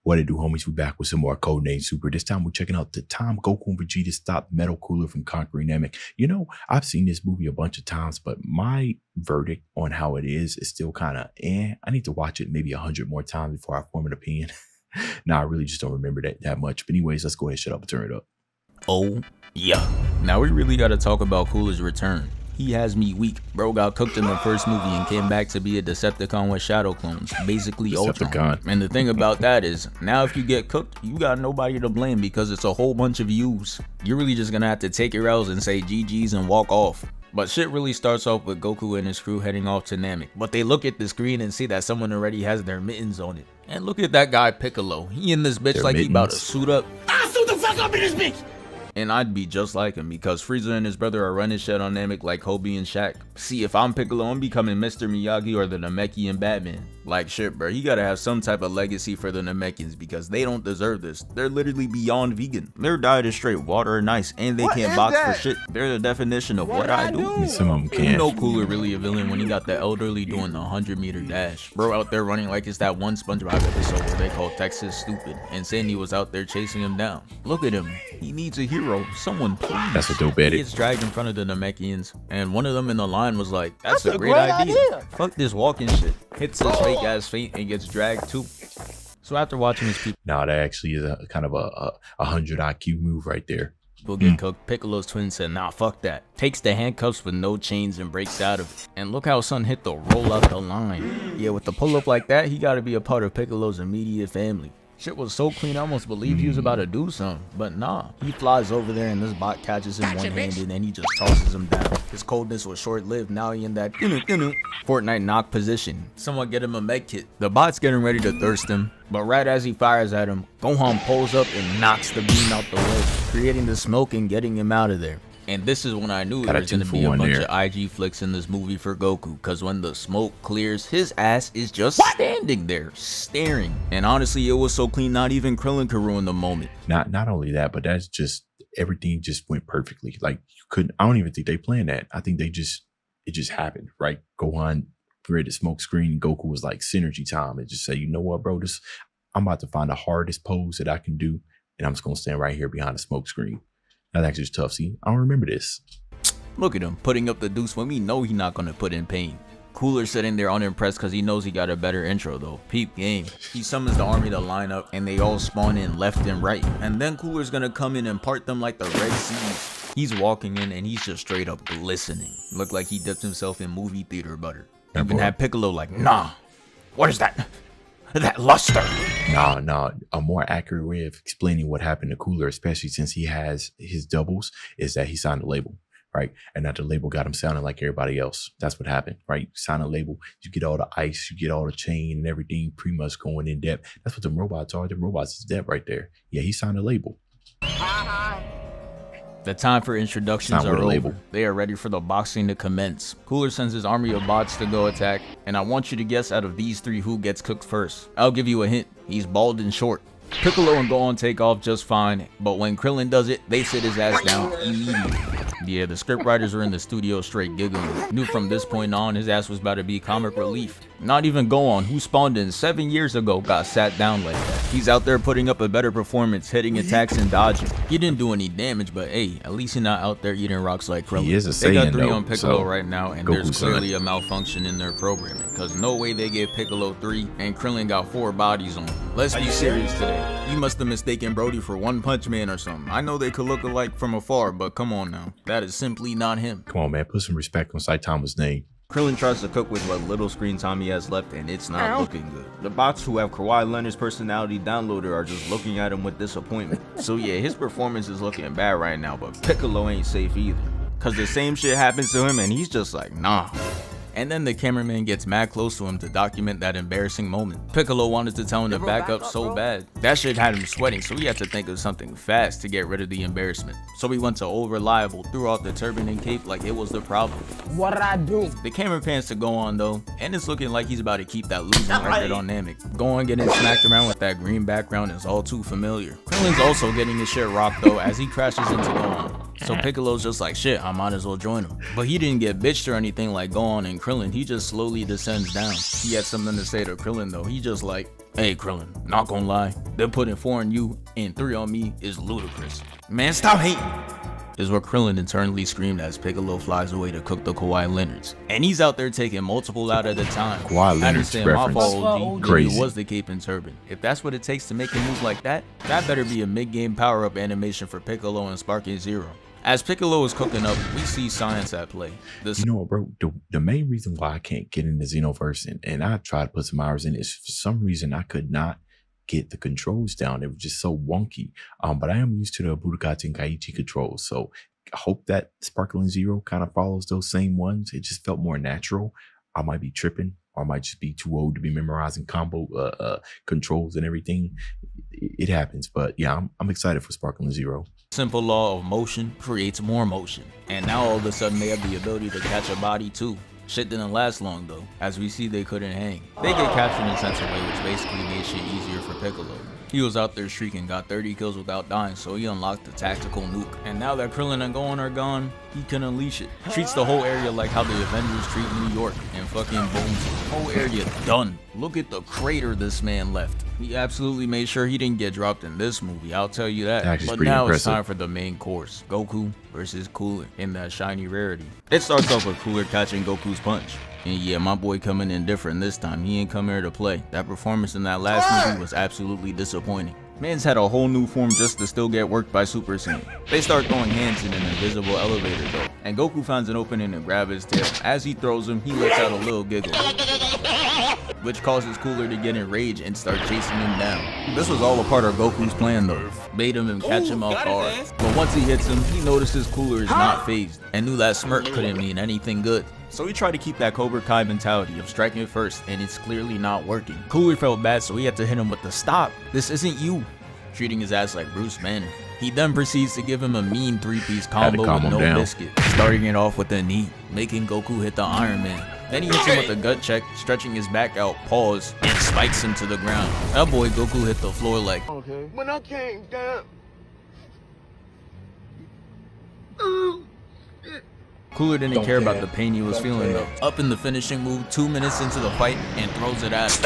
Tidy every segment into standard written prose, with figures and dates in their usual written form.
What it do, homies? We back with some more Codenamesuper. This time we're checking out the time Goku and Vegeta stopped Metal Cooler from conquering Namek. You know, I've seen this movie a bunch of times, but my verdict on how it is still kind of I need to watch it maybe 100 more times before I form an opinion. Nah, I really just don't remember that much. But anyways, let's go ahead and shut up and turn it up. Oh, yeah. Now we really got to talk about Cooler's return. He has me weak. Bro got cooked in the first movie and came back to be a Decepticon with shadow clones, basically Ultron. And the thing about that is, now if you get cooked, you got nobody to blame because it's a whole bunch of yous. You're really just gonna have to take your L's and say GG's and walk off. But shit really starts off with Goku and his crew heading off to Namek. But they look at the screen and see that someone already has their mittens on it. And look at that guy Piccolo. He in this bitch like he about to suit up. I'll suit the fuck up in this bitch! And I'd be just like him because Frieza and his brother are running shit on Namek like Kobe and Shaq. See, if I'm Piccolo, I'm becoming Mr. Miyagi or the Namekian Batman. Like shit, bro, he gotta have some type of legacy for the Namekians because they don't deserve this. They're literally beyond vegan. Their diet is straight water and ice, and they can't box for shit. They're the definition of what I do. Some of them can't. You know Cooler really a villain when he got the elderly doing the 100-meter dash. Bro out there running like it's that one SpongeBob episode where they call Texas stupid, and Sandy was out there chasing him down. Look at him. He needs a hero. Someone please. That's what dope at He it. gets dragged in front of the Namekians, and one of them in the line was like, that's a great idea. Fuck this walking shit. Hits his fake ass feet and gets dragged too. So after watching his people Nah, that actually is a kind of a 100 IQ move right there. get cooked, Piccolo's twin said, nah, fuck that. Takes the handcuffs with no chains and breaks out of it. And look how Son hit the roll out the line. Yeah, with the pull up like that, he gotta be a part of Piccolo's immediate family. Shit was so clean, I almost believed he was about to do something, but nah. He flies over there and this bot catches him one-handed and he just tosses him down. His coldness was short-lived, now he in that Fortnite knock position. Someone get him a med kit. The bot's getting ready to thirst him, but right as he fires at him, Gohan pulls up and knocks the beam out the way, creating the smoke and getting him out of there. And this is when I knew there was going to be a bunch of IG flicks in this movie for Goku, because when the smoke clears, his ass is just standing there, staring. And honestly, it was so clean, not even Krillin could ruin the moment. Not only that, but that's just, everything just went perfectly. Like, you couldn't, I don't even think they planned that. I think it just happened, right? Gohan created smoke screen, Goku was like, synergy time, and just say, you know what, bro, I'm about to find the hardest pose that I can do, and I'm just going to stand right here behind the smoke screen. That's actually tough. See, I don't remember this. Look at him putting up the deuce when we know he's not going to put in pain. Cooler sitting there unimpressed because he knows he got a better intro though. Peep game. He summons the army to line up and they all spawn in left and right. And then Cooler's going to come in and part them like the Red Sea. He's walking in and he's just straight up glistening. Looked like he dipped himself in movie theater butter. Even had Piccolo like, nah, what is that? That luster. Nah, a more accurate way of explaining what happened to Cooler, especially since he has his doubles, is that he signed a label, right? And that the label got him sounding like everybody else. That's what happened, right? You sign a label, you get all the ice, you get all the chain and everything pretty much going in depth. That's what the robots are. The robots is depth right there. Yeah, he signed a label. The time for introductions are over. They are ready for the boxing to commence. Cooler sends his army of bots to go attack, and I want you to guess out of these three who gets cooked first. I'll give you a hint. He's bald and short. Piccolo and Gohan take off just fine, but when Krillin does it, they sit his ass down immediately. Yeah, the scriptwriters were in the studio straight giggling. Knew from this point on, his ass was about to be comic relief. Not even Gohan, who spawned in 7 years ago, got sat down like that. He's out there putting up a better performance, hitting attacks and dodging. He didn't do any damage, but hey, at least he's not out there eating rocks like Krillin. He is a Saiyan, they got 3 though, on Piccolo so right now, and Goku there's clearly a malfunction in their programming, because no way they gave Piccolo 3 and Krillin got 4 bodies on him. Let's be serious today. You must have mistaken Brody for One Punch Man or something. I know they could look alike from afar, but come on now. That is simply not him. Come on, man. Put some respect on Saitama's name. Krillin tries to cook with what little screen time he has left, and it's not looking good. The bots who have Kawhi Leonard's personality downloaded are just looking at him with disappointment. So yeah, his performance is looking bad right now, but Piccolo ain't safe either. Cause the same shit happens to him and he's just like, nah. And then the cameraman gets mad close to him to document that embarrassing moment. Piccolo wanted to tell him to back up so bad. That shit had him sweating, so he had to think of something fast to get rid of the embarrassment. So he went to Old Reliable, threw out the turban and cape like it was the problem. What did I do? The camera pans to Gohan though, and it's looking like he's about to keep that losing record on Namek. Gohan getting smacked around with that green background is all too familiar. Krillin's also getting his shit rocked though as he crashes into Gohan. So Piccolo's just like, shit, I might as well join him. But he didn't get bitched or anything like Gohan and Krillin, he just slowly descends down. He had something to say to Krillin though, he just like, hey Krillin, not gonna lie, Then putting 4 on you and 3 on me is ludicrous. Man, stop hating. Is what Krillin internally screamed as Piccolo flies away to cook the Kawhi Leonards. And he's out there taking multiple out at a time. Kawhi Leonard's reference. My fault, OG. Crazy. It was the cape and turban. If that's what it takes to make a move like that, that better be a mid-game power-up animation for Piccolo and Sparking Zero. As Piccolo is cooking up, we see science at play. You know what, bro? The main reason why I can't get into Xenoverse, and I tried to put some hours in, is for some reason I could not get the controls down. It was just so wonky. But I am used to the Budokai Tenkaichi controls, so I hope that Sparkling Zero kind of follows those same ones. It just felt more natural. I might be tripping, or I might just be too old to be memorizing combo controls and everything. It happens, but yeah, I'm excited for Sparkling Zero. Simple law of motion creates more motion, and now all of a sudden they have the ability to catch a body too. Shit didn't last long though. As we see, they couldn't hang. They get captured in Sensor Way, which basically made shit easier for Piccolo. He was out there streaking, got 30 kills without dying, so he unlocked the tactical nuke. And now that Krillin and Gohan are gone, he can unleash it. Treats the whole area like how the Avengers treat New York, and fucking booms the whole area done. Look at the crater this man left. He absolutely made sure he didn't get dropped in this movie, I'll tell you that. But now it's time for the main course. Goku versus Cooler in that shiny rarity. It starts off with Cooler catching Goku's punch. And yeah, my boy coming in different this time. He ain't come here to play. That performance in that last movie was absolutely disappointing. Man's had a whole new form just to still get worked by Super Saiyan. They start throwing hands in an invisible elevator though, and Goku finds an opening to grab his tail. As he throws him, he lets out a little giggle, which causes Cooler to get enraged and start chasing him down. This was all a part of Goku's plan though, made him catch him off guard. But once he hits him, he notices Cooler is not phased, and knew that smirk couldn't mean anything good. So he tried to keep that Cobra Kai mentality of striking first, and it's clearly not working. Cooler felt bad, so he had to hit him with the stop. This isn't you. Treating his ass like Bruce Banner. He then proceeds to give him a mean 3-piece combo with no biscuit, starting it off with a knee, making Goku hit the Iron Man. Then he hits him with a gut check, stretching his back out, pause, and spikes him to the ground. That boy Goku hit the floor like, Okay. When I came down. Cooler didn't care about the pain he was feeling though. Up in the finishing move 2 minutes into the fight and throws it at him.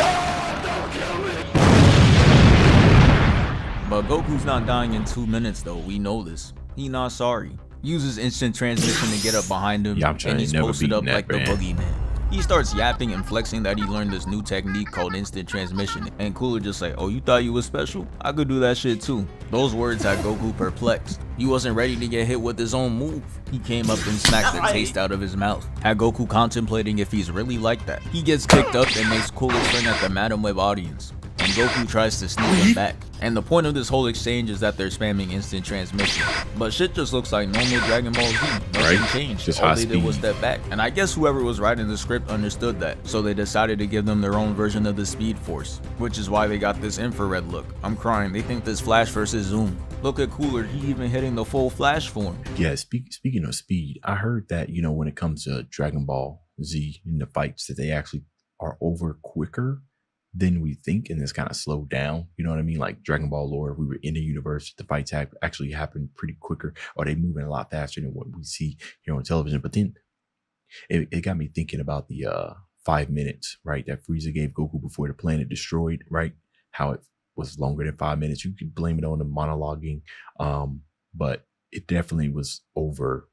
But Goku's not dying in 2 minutes though, we know this. He not sorry. Uses instant transmission to get up behind him, and he's posted up like the boogeyman. He starts yapping and flexing that he learned this new technique called instant transmission, and Cooler just like, oh, you thought you was special? I could do that shit too. Those words had Goku perplexed. He wasn't ready to get hit with his own move. He came up and smacked the taste out of his mouth, had Goku contemplating if he's really like that. He gets kicked up and makes Cooler turn at the Madam Web audience, and Goku tries to sneak him back. And the point of this whole exchange is that they're spamming instant transmission. But shit just looks like normal Dragon Ball Z. Nothing changed. Just all they did was step back. And I guess whoever was writing the script understood that. So they decided to give them their own version of the Speed Force. Which is why they got this infrared look. I'm crying. They think this Flash versus Zoom. Look at Cooler. He even hitting the full Flash form. Yeah, speaking of speed, I heard that, you know, when it comes to Dragon Ball Z in the fights, that they actually are over quicker than we think, and it's kind of slowed down. You know what I mean? Like Dragon Ball lore, we were in the universe, the fights actually happened pretty quicker, or they moving a lot faster than what we see here on television. But then it got me thinking about the 5 minutes, right, that Frieza gave Goku before the planet destroyed, right? How it was longer than 5 minutes. You could blame it on the monologuing, but it definitely was over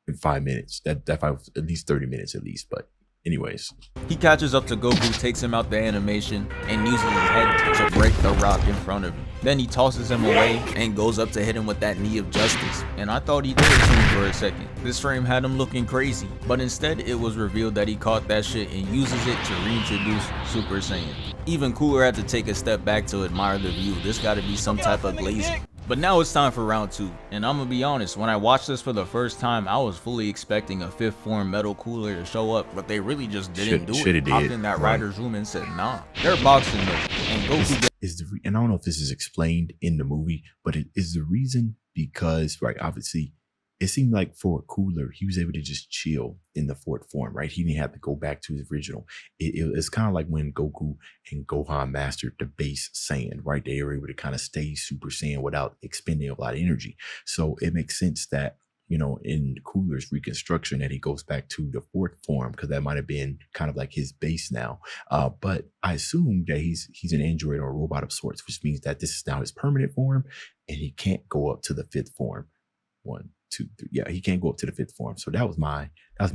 in 5 minutes. That fight was at least 30 minutes at least, but anyways. He catches up to Goku, takes him out the animation, and uses his head to break the rock in front of him. Then he tosses him away and goes up to hit him with that knee of justice. And I thought he did it to him for a second. This frame had him looking crazy, but instead it was revealed that he caught that shit and uses it to reintroduce Super Saiyan. Even Cooler had to take a step back to admire the view. This gotta be some type of glazing. But now it's time for round 2, and I'm gonna be honest, when I watched this for the first time, I was fully expecting a 5th form Metal Cooler to show up, but they really just didn't do it. Hopped in that writer's room and said, nah, they're boxing though, and Goku and I don't know if this is explained in the movie, but it is the reason because, right, obviously, it seemed like for Cooler, he was able to just chill in the 4th form, right? He didn't have to go back to his original. It's kind of like when Goku and Gohan mastered the base Saiyan, right? They were able to kind of stay Super Saiyan without expending a lot of energy. So it makes sense that, you know, in Cooler's reconstruction that he goes back to the fourth form, because that might have been kind of like his base now. But I assume that he's an android or a robot of sorts, which means that this is now his permanent form, and he can't go up to the fifth form. 1, 2, 3. Yeah, he can't go up to the fifth form. So that was my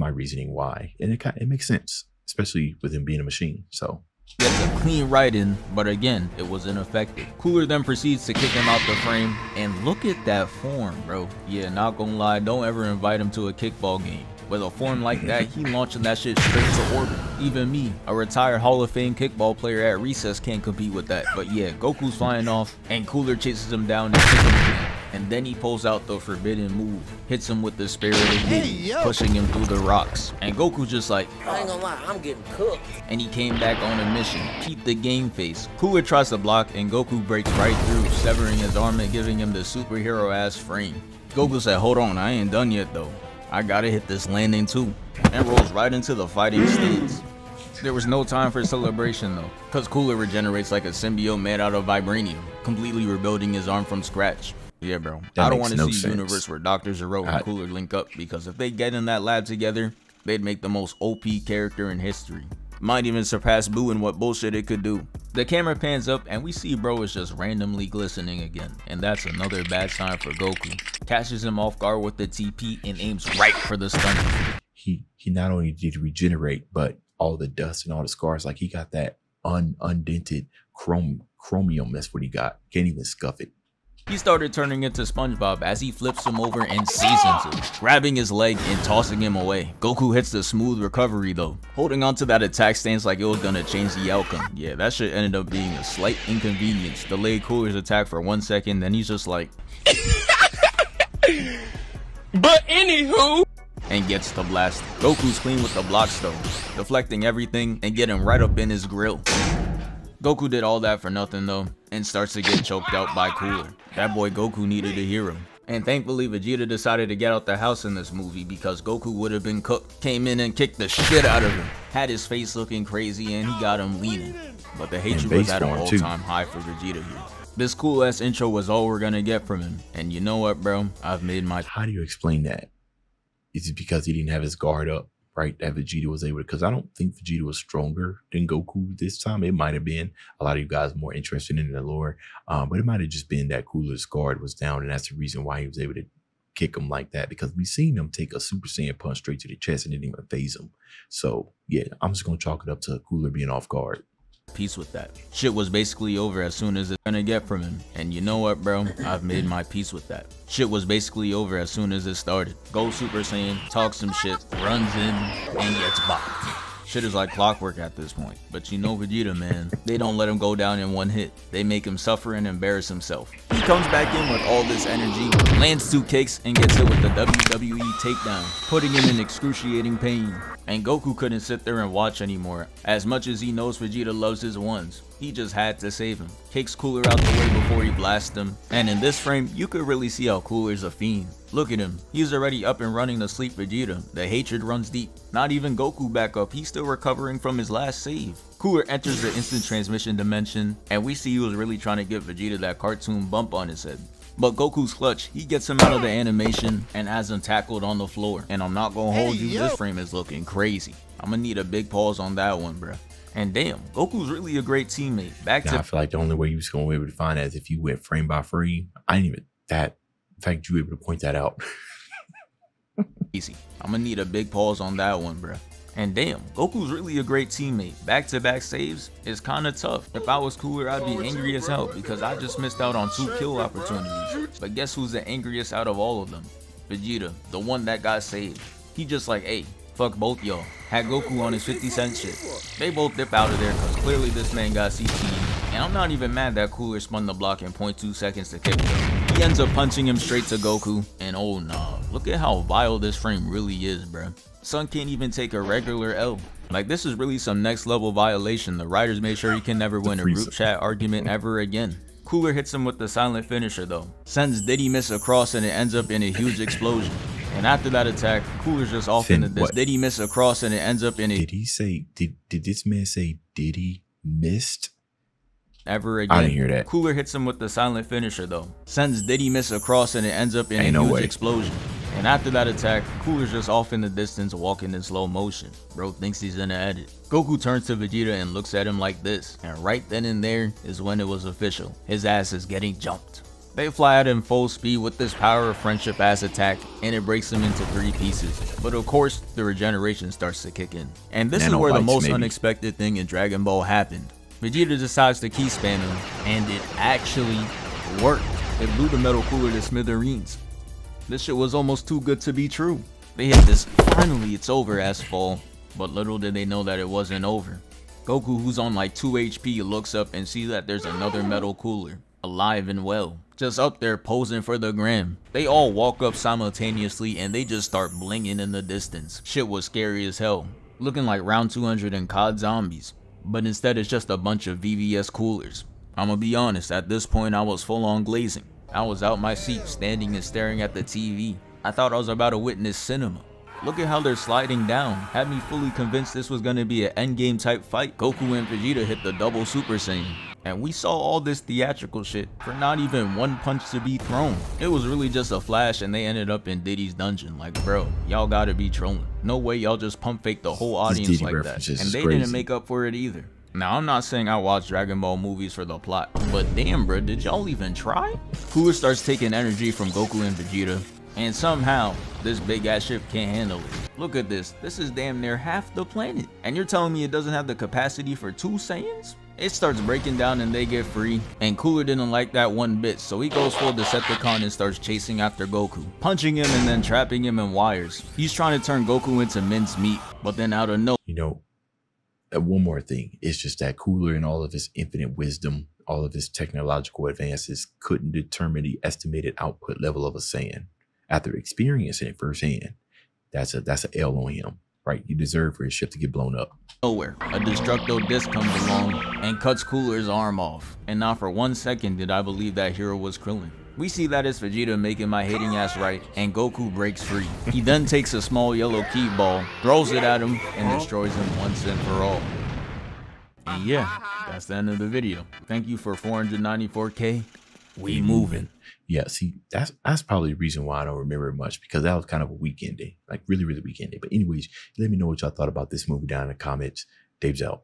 reasoning why, and it makes sense, especially with him being a machine. So. Gets a clean right in, but again, it was ineffective. Cooler then proceeds to kick him out the frame, and look at that form, bro. Yeah, not gonna lie, don't ever invite him to a kickball game. With a form like that, he launching that shit straight to orbit. Even me, a retired Hall of Fame kickball player at recess, can't compete with that. But yeah, Goku's flying off, and Cooler chases him down and kicks him again. And then he pulls out the forbidden move, hits him with the spirit of Diddy, pushing him through the rocks. And Goku's just like, I ain't gonna lie, I'm getting cooked. And he came back on a mission, keep the game face. Cooler tries to block, and Goku breaks right through, severing his arm and giving him the superhero ass frame. Goku said, hold on, I ain't done yet though. I gotta hit this landing too. And rolls right into the fighting stance. There was no time for celebration though, cause Cooler regenerates like a symbiote made out of vibranium, completely rebuilding his arm from scratch. Yeah, bro. I don't want to see a universe where Dr. Zero and Cooler link up, because if they get in that lab together, they'd make the most OP character in history. Might even surpass Boo in what bullshit it could do. The camera pans up and we see bro is just randomly glistening again, and that's another bad sign for Goku. Catches him off guard with the TP and aims right for the stomach. He not only did he regenerate, but all the dust and all the scars, like he got that undented chromium. That's what he got. Can't even scuff it. He started turning into SpongeBob as he flips him over and seasons him, grabbing his leg and tossing him away. Goku hits the smooth recovery though, holding on to that attack stance like it was gonna change the outcome. Yeah, that shit ended up being a slight inconvenience. Delayed Cooler's attack for 1 second, then he's just like, But anywho, and gets the blast. Goku's clean with the blocks though, deflecting everything and getting right up in his grill. Goku did all that for nothing though, and starts to get choked out by Cooler. That boy Goku needed a hero. And thankfully Vegeta decided to get out the house in this movie, because Goku would have been cooked. Came in and kicked the shit out of him. Had his face looking crazy and he got him leaning. But the hatred was at an all-time high for Vegeta here. This cool ass intro was all we're gonna get from him. And you know what, bro? I've made my— How do you explain that? Is it because he didn't have his guard up? Right, that Vegeta was able to, because I don't think Vegeta was stronger than Goku this time. It might have been. A lot of you guys more interested in the lore, but it might have just been that Cooler's guard was down, and that's the reason why he was able to kick him like that, because we've seen him take a Super Saiyan punch straight to the chest and didn't even phase him. So yeah, I'm just gonna chalk it up to Cooler being off guard. Peace with that. Shit was basically over as soon as it's gonna get from him. And you know what, bro? I've made my peace with that. Shit was basically over as soon as it started. Goes Super Saiyan, talks some shit, runs in, and gets bopped. Shit is like clockwork at this point. But you know Vegeta, man, they don't let him go down in one hit. They make him suffer and embarrass himself. He comes back in with all this energy, lands 2 kicks, and gets hit with the WWE takedown, putting him in excruciating pain. And Goku couldn't sit there and watch anymore. As much as he knows Vegeta loves his ones, he just had to save him. Kicks Cooler out the way before he blasts him. And in this frame, you could really see how Cooler's a fiend. Look at him. He's already up and running to sleep Vegeta. The hatred runs deep. Not even Goku back up. He's still recovering from his last save. Cooler enters the instant transmission dimension, and we see he was really trying to give Vegeta that cartoon bump on his head. But Goku's clutch. He gets him out of the animation and has him tackled on the floor. And I'm not gonna hold you, this frame is looking crazy. I'm gonna need a big pause on that one, bruh. And damn, Goku's really a great teammate. I feel like the only way you was gonna be able to find that is if you went frame by frame. I didn't even that. In fact, you were able to point that out. Easy. I'm gonna need a big pause on that one, bruh. And damn, Goku's really a great teammate. Back-to-back saves is kinda tough. If I was Cooler, I'd be angry as hell because I just missed out on 2 kill opportunities. But guess who's the angriest out of all of them? Vegeta, the one that got saved. He just like, hey, fuck both y'all. Had Goku on his 50-cent shit. They both dip out of there because clearly this man got CT'd. And I'm not even mad that Cooler spun the block in 0.2 seconds to kick him. He ends up punching him straight to Goku. And oh nah, look at how vile this frame really is, bruh. Son can't even take a regular L. Like, this is really some next level violation. The writers made sure he can never win a group chat argument ever again. Cooler hits him with the silent finisher though. Sends Diddy miss across and it ends up in a huge explosion. And after that attack, Cooler's just off into this. Diddy miss across and it ends up in a— Did he say, did this man say Diddy missed? Ever again. I didn't hear that. Cooler hits him with the silent finisher though. Sends Diddy miss across and it ends up in a huge explosion. And after that attack, Cooler's just off in the distance walking in slow motion. Bro thinks he's in the edit. Goku turns to Vegeta and looks at him like this, and right then and there is when it was official. His ass is getting jumped. They fly out in full speed with this power of friendship ass attack, and it breaks him into 3 pieces. But of course, the regeneration starts to kick in. And this is where the most unexpected thing in Dragon Ball happened. Vegeta decides to key spam him, and it actually worked. It blew the metal cooler to smithereens. This shit was almost too good to be true. They hit this "finally it's over" ass fall, but little did they know that it wasn't over. Goku, who's on like 2 HP, looks up and sees that there's another metal cooler, alive and well, just up there posing for the gram. They all walk up simultaneously and they just start blinging in the distance. Shit was scary as hell, looking like round 200 in COD Zombies, but instead it's just a bunch of VVS coolers. I'ma be honest, at this point I was full on glazing. I was out my seat, standing and staring at the TV. I thought I was about to witness cinema. Look at how they're sliding down. Had me fully convinced this was gonna be an endgame type fight. Goku and Vegeta hit the double Super Saiyan. And we saw all this theatrical shit for not even one punch to be thrown. It was really just a flash and they ended up in Diddy's dungeon. Like, bro, y'all gotta be trolling. No way y'all just pump fake the whole audience like that. And they didn't make up for it either. Now, I'm not saying I watch Dragon Ball movies for the plot, but damn bro, did y'all even try? Cooler starts taking energy from Goku and Vegeta, and somehow, this big ass ship can't handle it. Look at this, this is damn near half the planet. And you're telling me it doesn't have the capacity for 2 Saiyans? It starts breaking down and they get free, and Cooler didn't like that one bit, so he goes full Decepticon and starts chasing after Goku, punching him and then trapping him in wires. He's trying to turn Goku into minced meat, but then out of nowhere, you know, one more thing, it's just that Cooler and all of his infinite wisdom, all of his technological advances couldn't determine the estimated output level of a Saiyan. After experiencing it firsthand, that's an L on him, right? You deserve for his ship to get blown up. Nowhere, a Destructo Disc comes along and cuts Cooler's arm off, and not for 1 second did I believe that hero was Krillin. We see that it's Vegeta making my hating ass right, and Goku breaks free. He then takes a small yellow key ball, throws it at him, and destroys him once and for all. And yeah, that's the end of the video. Thank you for 494K. We moving. Yeah, see, that's probably the reason why I don't remember it much, because that was kind of a weekend day, like really, really weekend day. But anyways, let me know what y'all thought about this movie down in the comments. Dave's out.